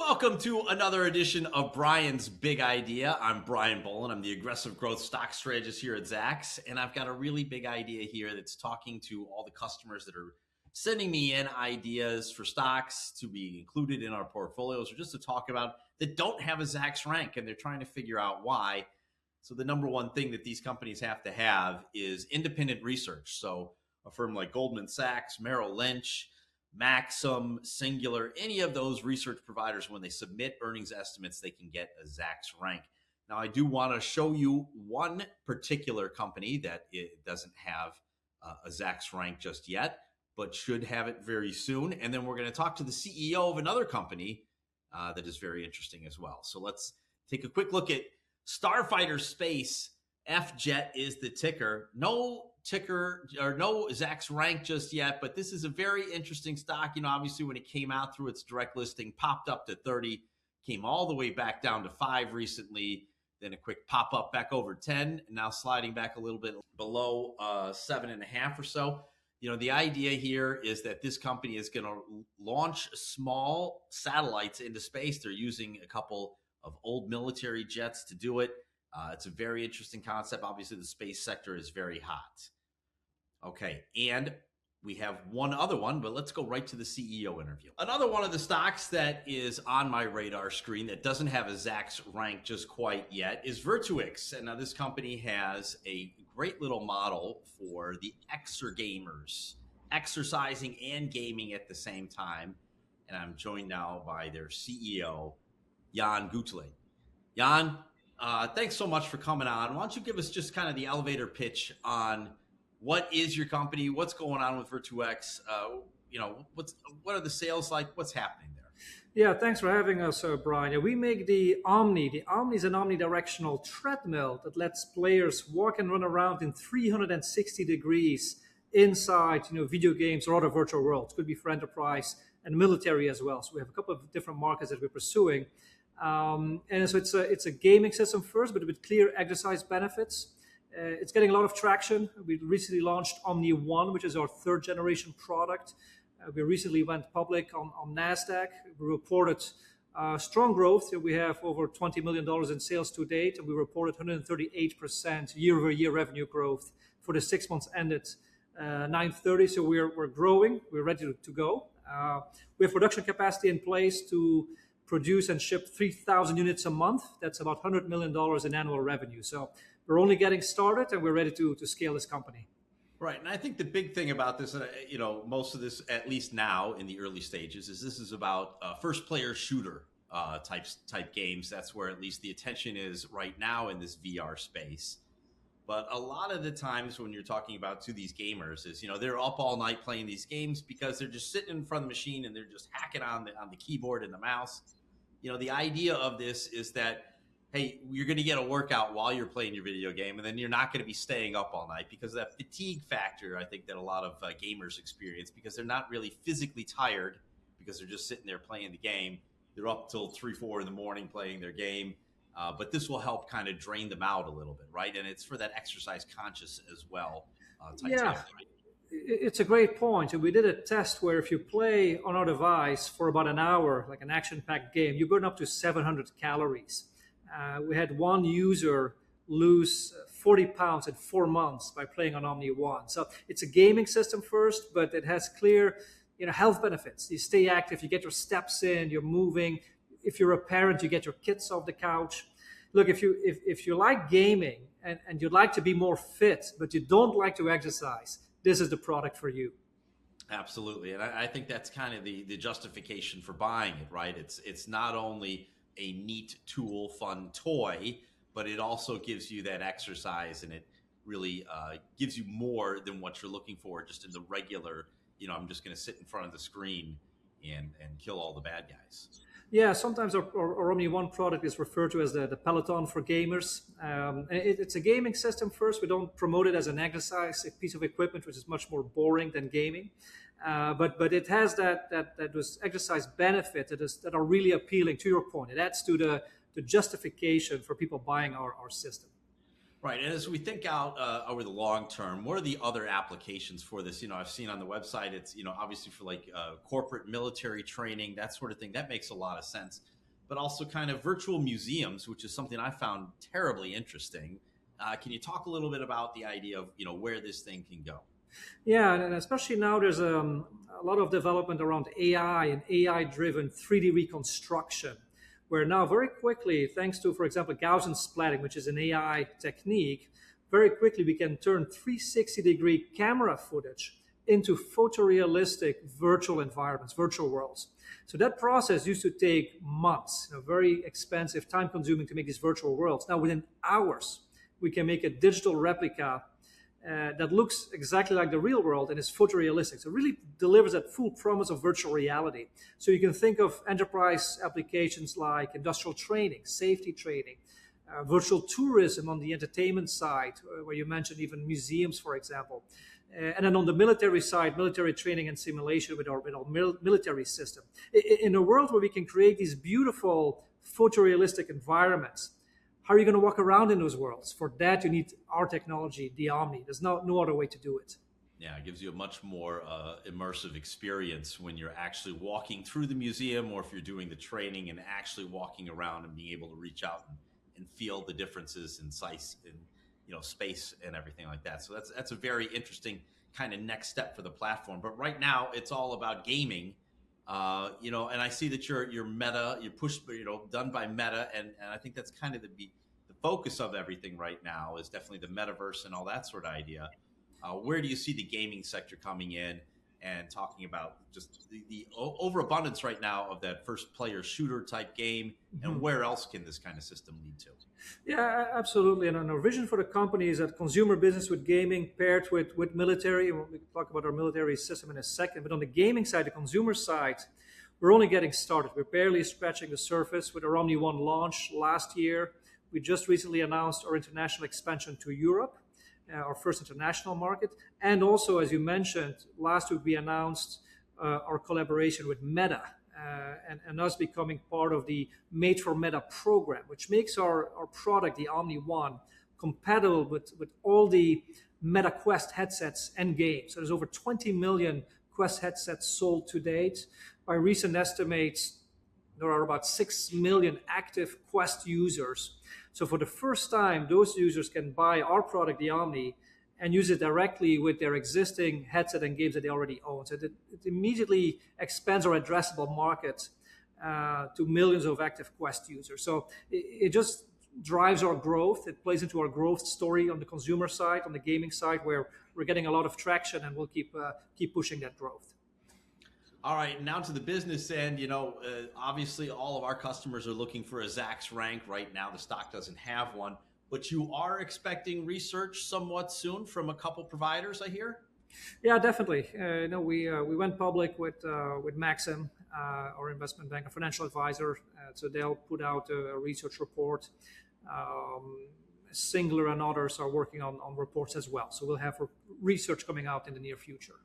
Welcome to another edition of Brian's Big Idea. I'm Brian Bolin. I'm the aggressive growth stock strategist here at Zacks, and I've got a really big idea here that's talking to all the customers that are sending me in ideas for stocks to be included in our portfolios or just to talk about that don't have a Zacks rank, and they're trying to figure out why. So the number one thing that these companies have to have is independent research. So a firm like Goldman Sachs, Merrill Lynch, Maxim, Singular, any of those research providers, when they submit earnings estimates, they can get a Zacks rank. Now, I do want to show you one particular company that it doesn't have a Zacks rank just yet, but should have it very soon. And then we're going to talk to the CEO of another company that is very interesting as well. So let's take a quick look at Starfighter Space. FJET is the ticker. No ticker or no Zacks rank just yet, but this is a very interesting stock. You know, obviously when it came out through its direct listing, popped up to 30, came all the way back down to 5 recently, then a quick pop up back over 10, and now sliding back a little bit below 7.5 or so. You know, the idea here is that this company is going to launch small satellites into space. They're using a couple of old military jets to do it. It's a very interesting concept. Obviously, the space sector is very hot. Okay, and we have one other one, but let's go right to the CEO interview. Another one of the stocks that is on my radar screen that doesn't have a Zacks rank just quite yet is Virtuix. And now this company has a great little model for the exergamers, exercising and gaming at the same time. And I'm joined now by their CEO, Jan Gutle. Jan, thanks so much for coming on. Why don't you give us just kind of the elevator pitch on what is your company, what's going on with Virtuix, what are the sales like, what's happening there? Yeah, thanks for having us, Brian. Yeah, we make the Omni. The Omni is an omnidirectional treadmill that lets players walk and run around in 360 degrees inside, video games or other virtual worlds. Could be for enterprise and military as well. So we have a couple of different markets that we're pursuing. And so it's a gaming system first, but with clear exercise benefits. It's getting a lot of traction. We recently launched Omni One, which is our third generation product. We recently went public on NASDAQ. We reported strong growth. We have over $20 million in sales to date, and we reported 138% year-over-year revenue growth for the 6 months ended 9/30. So we're growing. We're ready to go. We have production capacity in place to produce and ship 3,000 units a month. That's about $100 million in annual revenue. So we're only getting started, and we're ready to scale this company. Right, and I think the big thing about this, most of this, at least now in the early stages, is this is about first-player shooter type games. That's where at least the attention is right now in this VR space. But a lot of the times when you're talking about to these gamers is, they're up all night playing these games because they're just sitting in front of the machine and they're just hacking on the keyboard and the mouse. The idea of this is that, hey, you're going to get a workout while you're playing your video game, and then you're not going to be staying up all night because of that fatigue factor, I think, that a lot of gamers experience because they're not really physically tired because they're just sitting there playing the game. They're up till 3, 4 in the morning playing their game. But this will help kind of drain them out a little bit, right? And it's for that exercise conscious as well. Yeah. Thing, right? It's a great point. We did a test where if you play on our device for about an hour, like an action-packed game, you burn up to 700 calories. We had one user lose 40 pounds in 4 months by playing on Omni One. So it's a gaming system first, but it has clear, health benefits. You stay active, you get your steps in, you're moving. If you're a parent, you get your kids off the couch. Look, if you like gaming and you'd like to be more fit, but you don't like to exercise, this is the product for you. Absolutely. And I think that's kind of the justification for buying it, right? It's not only a neat tool, fun toy, but it also gives you that exercise, and it really gives you more than what you're looking for just in the regular, I'm just going to sit in front of the screen and kill all the bad guys. Yeah, sometimes our Omni One product is referred to as the Peloton for gamers. It's a gaming system first. We don't promote it as an exercise piece of equipment, which is much more boring than gaming. But it has those exercise benefits that are really appealing. To your point, it adds to the justification for people buying our system. Right, and as we think out over the long term, what are the other applications for this? I've seen on the website, it's, obviously for like corporate military training, that sort of thing. That makes a lot of sense. but also kind of virtual museums, which is something I found terribly interesting. Can you talk a little bit about the idea of where this thing can go? Yeah, and especially now there's a lot of development around AI and AI-driven 3D reconstruction, where now very quickly, thanks to, for example, Gaussian splatting, which is an AI technique, very quickly we can turn 360-degree camera footage into photorealistic virtual environments, virtual worlds. So that process used to take months, very expensive, time-consuming to make these virtual worlds. Now within hours, we can make a digital replica that looks exactly like the real world and is photorealistic. So it really delivers that full promise of virtual reality. So you can think of enterprise applications like industrial training, safety training, virtual tourism on the entertainment side, where you mentioned even museums, for example. And then on the military side, military training and simulation with our military system. In a world where we can create these beautiful photorealistic environments, how are you going to walk around in those worlds? For that, you need our technology, the Omni. There's no other way to do it. Yeah, it gives you a much more immersive experience when you're actually walking through the museum, or if you're doing the training and actually walking around and being able to reach out and feel the differences in size, in space and everything like that. So that's a very interesting kind of next step for the platform. But right now, it's all about gaming. And I see that you're Meta, you're pushed, done by Meta, and I think that's kind of the focus of everything right now is definitely the metaverse and all that sort of idea. Where do you see the gaming sector coming in and talking about just the overabundance right now of that first player shooter type game, and where else can this kind of system lead to? Yeah, absolutely. And our vision for the company is that consumer business with gaming paired with military. We can talk about our military system in a second. But on the gaming side, the consumer side, we're only getting started. We're barely scratching the surface with our Omni One launch last year. We just recently announced our international expansion to Europe, our first international market. And also, as you mentioned, last week we announced our collaboration with Meta, and us becoming part of the Made for Meta program, which makes our product, the Omni One, compatible with all the Meta Quest headsets and games. So there's over 20 million Quest headsets sold to date. By recent estimates, there are about 6 million active Quest users. So for the first time, those users can buy our product, the Omni, and use it directly with their existing headset and games that they already own. So it immediately expands our addressable market to millions of active Quest users. So it just drives our growth. It plays into our growth story on the consumer side, on the gaming side, where we're getting a lot of traction, and we'll keep pushing that growth. All right, now to the business end. Obviously, all of our customers are looking for a Zacks Rank right now. The stock doesn't have one, but you are expecting research somewhat soon from a couple providers, I hear. Yeah, definitely. We went public with Maxim, our investment bank, a financial advisor. So they'll put out a research report. Singler and others are working on reports as well. So we'll have research coming out in the near future.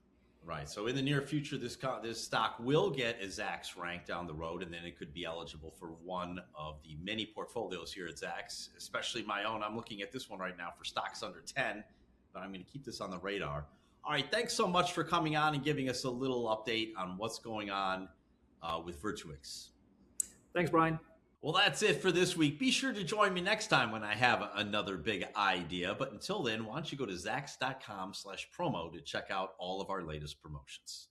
Right. So in the near future, this stock will get a Zacks Rank down the road, and then it could be eligible for one of the many portfolios here at Zacks, especially my own. I'm looking at this one right now for stocks under 10, but I'm going to keep this on the radar. All right. Thanks so much for coming on and giving us a little update on what's going on with Virtuix. Thanks, Brian. Well, that's it for this week. Be sure to join me next time when I have another big idea. But until then, why don't you go to zacks.com/promo to check out all of our latest promotions.